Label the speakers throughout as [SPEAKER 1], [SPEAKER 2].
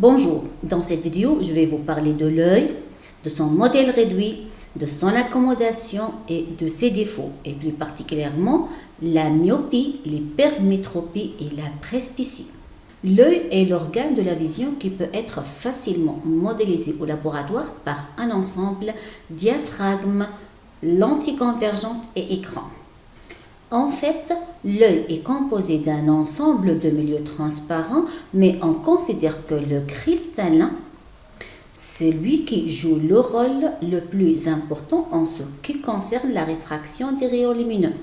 [SPEAKER 1] Bonjour, dans cette vidéo, je vais vous parler de l'œil, de son modèle réduit, de son accommodation et de ses défauts, et plus particulièrement la myopie, l'hypermétropie et la presbytie. L'œil est l'organe de la vision qui peut être facilement modélisé au laboratoire par un ensemble diaphragme, lentille convergente et écran. En fait, l'œil est composé d'un ensemble de milieux transparents, mais on considère que le cristallin, c'est lui qui joue le rôle le plus important en ce qui concerne la réfraction des rayons lumineux.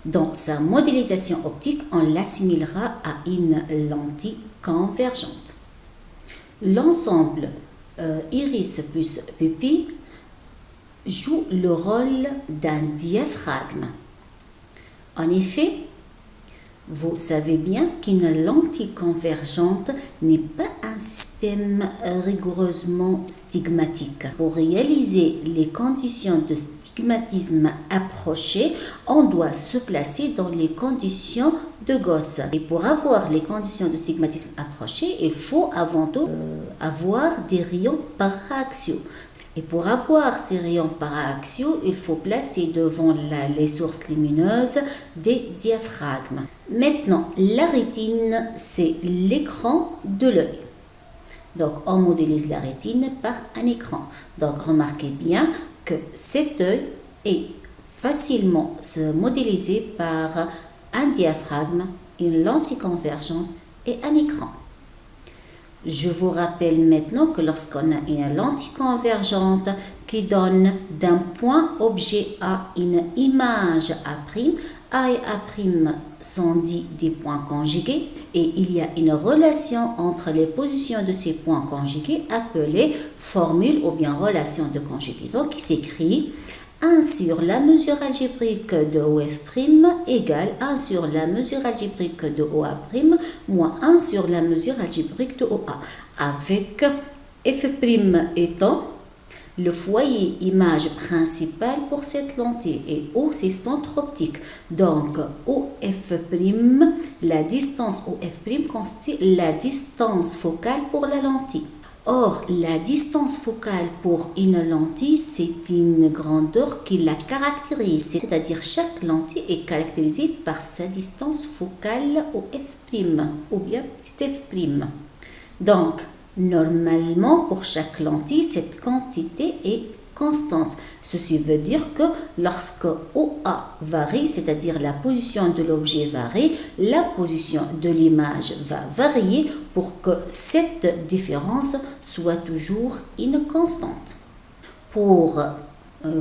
[SPEAKER 1] Dans sa modélisation optique, on l'assimilera à une lentille convergente. L'ensemble iris plus pupille joue le rôle d'un diaphragme. En effet, vous savez bien qu'une lentille convergente n'est pas un système rigoureusement stigmatique. Pour réaliser les conditions de stigmatisme approchées, on doit se placer dans les conditions de Gauss. Et pour avoir les conditions de stigmatisme approchées, il faut avant tout avoir des rayons paraaxiaux. Et pour avoir ces rayons paraaxiaux, il faut placer devant les sources lumineuses des diaphragmes. Maintenant, la rétine, c'est l'écran de l'œil. Donc, on modélise la rétine par un écran. Donc, remarquez bien que cet œil est facilement modélisé par un diaphragme, une lentille convergente et un écran. Je vous rappelle maintenant que lorsqu'on a une lentille convergente qui donne d'un point objet à une image A et A' sont dits des points conjugués et il y a une relation entre les positions de ces points conjugués appelée formule ou bien relation de conjugaison qui s'écrit 1 sur la mesure algébrique de OF' égale 1 sur la mesure algébrique de OA' moins 1 sur la mesure algébrique de OA, avec F' étant le foyer image principal pour cette lentille et O c'est centre optique. Donc OF', la distance OF' constitue la distance focale pour la lentille. Or, la distance focale pour une lentille, c'est une grandeur qui la caractérise, c'est-à-dire chaque lentille est caractérisée par sa distance focale au f' ou bien petit f'. Donc, normalement, pour chaque lentille, cette quantité est constante. Ceci veut dire que lorsque OA varie, c'est-à-dire la position de l'objet varie, la position de l'image va varier pour que cette différence soit toujours une constante. Pour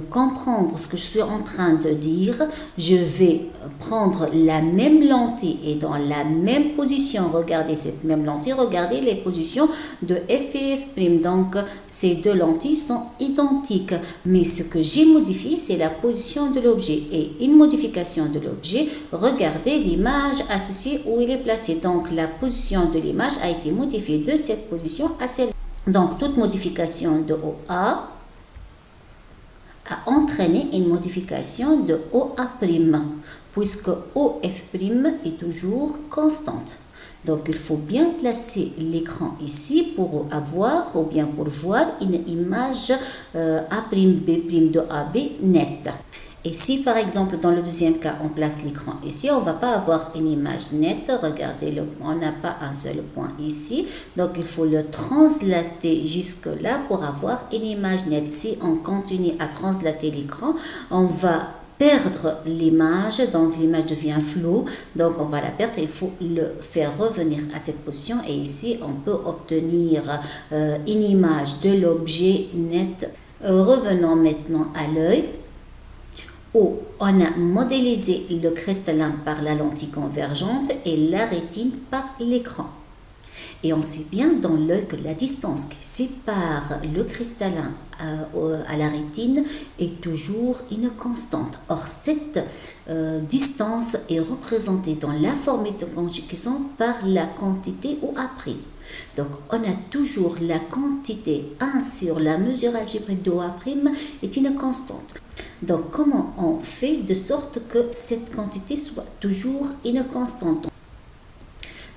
[SPEAKER 1] comprendre ce que je suis en train de dire, je vais prendre la même lentille et dans la même position, regardez cette même lentille, regardez les positions de F et F'. Donc, ces deux lentilles sont identiques, mais ce que j'ai modifié, c'est la position de l'objet. Et une modification de l'objet, regardez l'image associée où il est placé. Donc, la position de l'image a été modifiée de cette position à celle. Donc, toute modification de OA a entraîné une modification de OA', puisque OF' est toujours constante. Donc, il faut bien placer l'écran ici pour avoir ou bien pour voir une image A', B' de AB nette. Et si par exemple dans le deuxième cas on place l'écran ici, on ne va pas avoir une image nette. Regardez, on n'a pas un seul point ici. Donc il faut le translater jusque là pour avoir une image nette. Si on continue à translater l'écran, on va perdre l'image, donc l'image devient floue, donc on va la perdre, il faut le faire revenir à cette position et ici on peut obtenir une image de l'objet net. Revenons maintenant à l'œil, où on a modélisé le cristallin par la lentille convergente et la rétine par l'écran. Et on sait bien dans l'œil que la distance qui sépare le cristallin à la rétine est toujours une constante. Or, cette distance est représentée dans la formule de conjugaison par la quantité OA'. Donc, on a toujours la quantité 1 sur la mesure algébrique de OA' est une constante. Donc, comment on fait de sorte que cette quantité soit toujours une constante?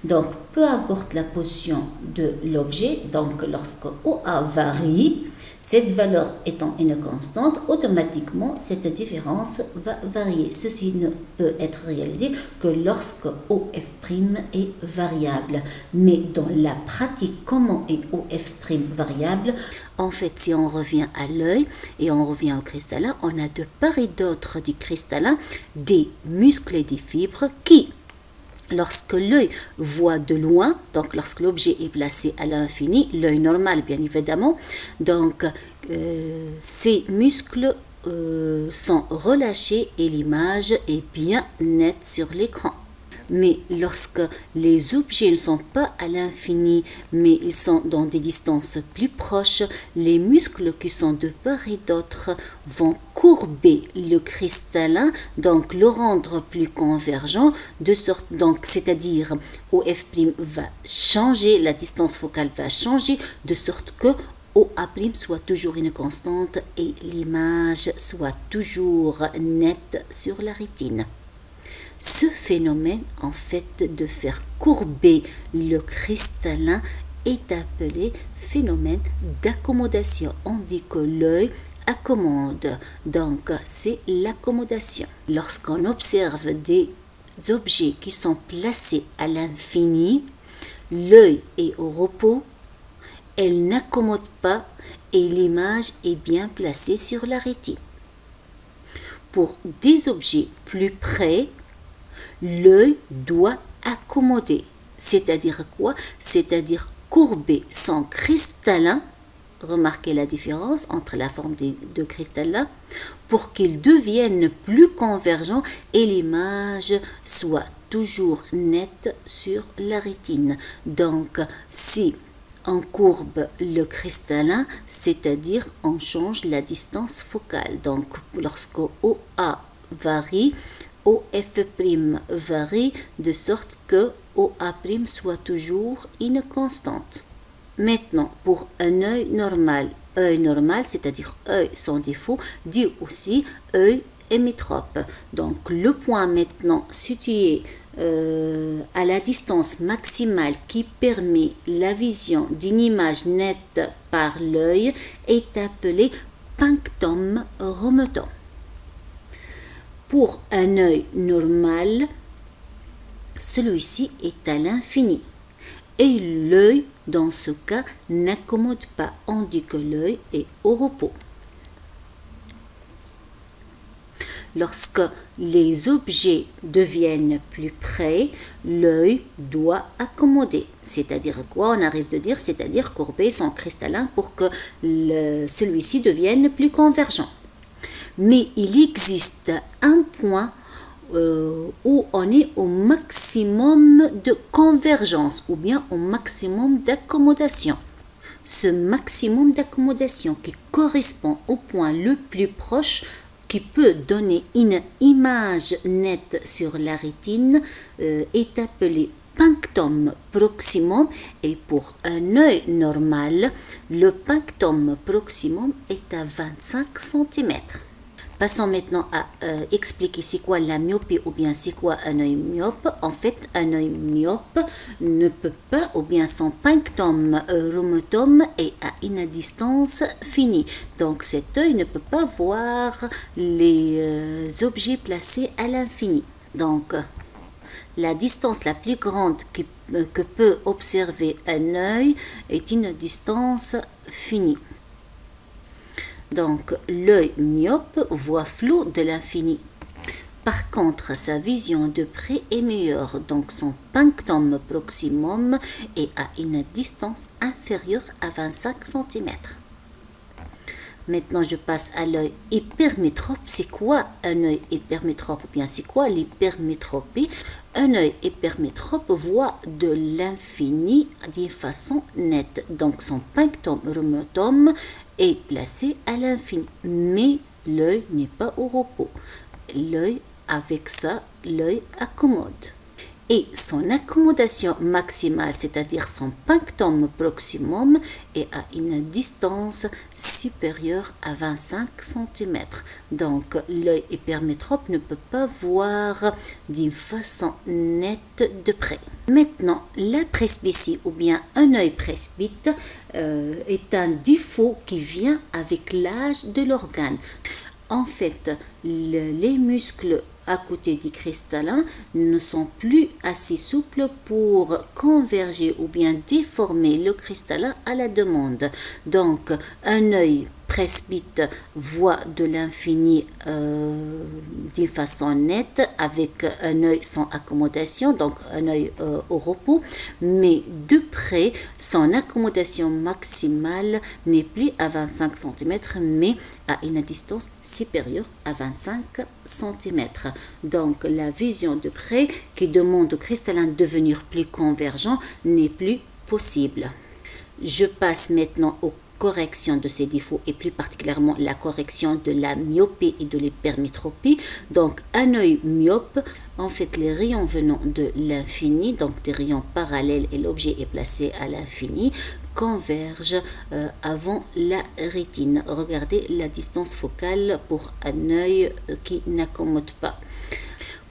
[SPEAKER 1] Donc, peu importe la position de l'objet, donc lorsque OA varie, cette valeur étant une constante, automatiquement cette différence va varier. Ceci ne peut être réalisé que lorsque OF' est variable. Mais dans la pratique, comment est OF' variable? En fait, si on revient à l'œil et on revient au cristallin, on a de part et d'autre du cristallin des muscles et des fibres qui, lorsque l'œil voit de loin, donc lorsque l'objet est placé à l'infini, l'œil normal bien évidemment, donc ces muscles sont relâchés et l'image est bien nette sur l'écran. Mais lorsque les objets ne sont pas à l'infini, mais ils sont dans des distances plus proches, les muscles qui sont de part et d'autre vont courber le cristallin, donc le rendre plus convergent, de sorte, donc, c'est-à-dire OF' va changer, la distance focale va changer, de sorte que OA' soit toujours une constante et l'image soit toujours nette sur la rétine. Ce phénomène, en fait, de faire courber le cristallin est appelé phénomène d'accommodation. On dit que l'œil accommode, donc c'est l'accommodation. Lorsqu'on observe des objets qui sont placés à l'infini, l'œil est au repos, elle n'accommode pas et l'image est bien placée sur la rétine. Pour des objets plus près, l'œil doit accommoder. C'est-à-dire quoi? C'est-à-dire courber son cristallin. Remarquez la différence entre la forme de cristallin pour qu'il devienne plus convergent et l'image soit toujours nette sur la rétine. Donc, si on courbe le cristallin, c'est-à-dire on change la distance focale. Donc, lorsque OA varie, OF' varie de sorte que OA' soit toujours une constante. Maintenant, pour un œil normal, c'est-à-dire œil sans défaut, dit aussi œil hémétrope. Donc le point maintenant situé à la distance maximale qui permet la vision d'une image nette par l'œil est appelé punctum remotum. Pour un œil normal, celui-ci est à l'infini. Et l'œil, dans ce cas, n'accommode pas. On dit que l'œil est au repos. Lorsque les objets deviennent plus près, l'œil doit accommoder. C'est-à-dire quoi? On arrive de dire, c'est-à-dire courber son cristallin pour que celui-ci devienne plus convergent. Mais il existe un point où on est au maximum de convergence ou bien au maximum d'accommodation. Ce maximum d'accommodation qui correspond au point le plus proche qui peut donner une image nette sur la rétine est appelé punctum proximum et pour un œil normal, le punctum proximum est à 25 cm. Passons maintenant à expliquer c'est quoi la myopie ou bien c'est quoi un œil myope. En fait, un œil myope ne peut pas ou bien son punctum remotum est à une distance finie. Donc cet œil ne peut pas voir les objets placés à l'infini. Donc la distance la plus grande que peut observer un œil est une distance finie. Donc, l'œil myope voit flou de l'infini. Par contre, sa vision de près est meilleure, donc son punctum proximum est à une distance inférieure à 25 cm. Maintenant, je passe à l'œil hypermétrope. C'est quoi un œil hypermétrope ou bien c'est quoi l'hypermétropie? Un œil hypermétrope voit de l'infini d'une façon nette. Donc, son punctum remotum est placé à l'infini. Mais l'œil n'est pas au repos. L'œil, avec ça, l'œil accommode. et son accommodation maximale, c'est-à-dire son punctum proximum, est à une distance supérieure à 25 cm. Donc l'œil hypermétrope ne peut pas voir d'une façon nette de près. Maintenant, la presbytie ou bien un œil presbyte est un défaut qui vient avec l'âge de l'organe. En fait, les muscles à côté du cristallin ne sont plus assez souples pour converger ou bien déformer le cristallin à la demande. Donc, un œil presbyte voit de l'infini d'une façon nette avec un œil sans accommodation, donc un œil au repos, mais de près, son accommodation maximale n'est plus à 25 cm, mais à une distance supérieure à 25 cm. Donc la vision de près qui demande au cristallin de devenir plus convergent n'est plus possible. Je passe maintenant aux correction de ces défauts et plus particulièrement la correction de la myopie et de l'hypermétropie. Donc un œil myope, en fait les rayons venant de l'infini, donc des rayons parallèles et l'objet est placé à l'infini, convergent avant la rétine. Regardez la distance focale pour un œil qui n'accommode pas.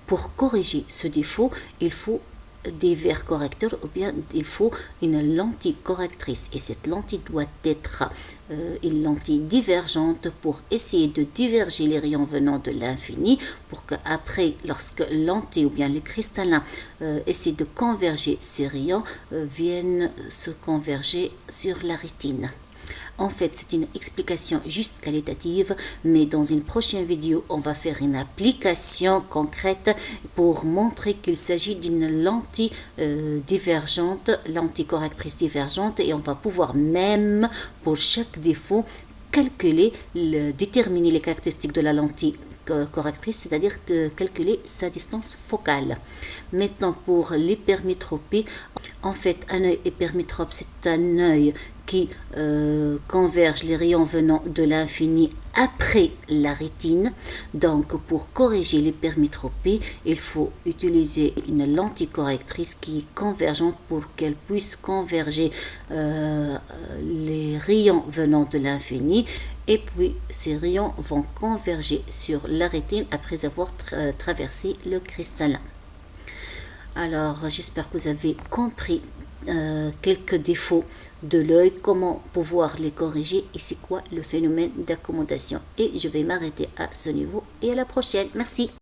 [SPEAKER 1] Pour corriger ce défaut, il faut des verres correcteurs ou bien il faut une lentille correctrice et cette lentille doit être une lentille divergente pour essayer de diverger les rayons venant de l'infini pour qu'après lorsque lentille ou bien les cristallins essaient de converger ces rayons viennent se converger sur la rétine. En fait, c'est une explication juste qualitative, mais dans une prochaine vidéo, on va faire une application concrète pour montrer qu'il s'agit d'une lentille divergente, lentille correctrice divergente, et on va pouvoir même, pour chaque défaut, déterminer les caractéristiques de la lentille correctrice, c'est-à-dire de calculer sa distance focale. Maintenant, pour l'hypermétropie, en fait, un œil hypermétrope, c'est un œil qui converge les rayons venant de l'infini après la rétine. Donc, pour corriger l'hypermétropie, il faut utiliser une lentille correctrice qui est convergente pour qu'elle puisse converger les rayons venant de l'infini. Et puis, ces rayons vont converger sur la rétine après avoir traversé le cristallin. Alors, j'espère que vous avez compris quelques défauts de l'œil, comment pouvoir les corriger et c'est quoi le phénomène d'accommodation. Et je vais m'arrêter à ce niveau et à la prochaine. Merci.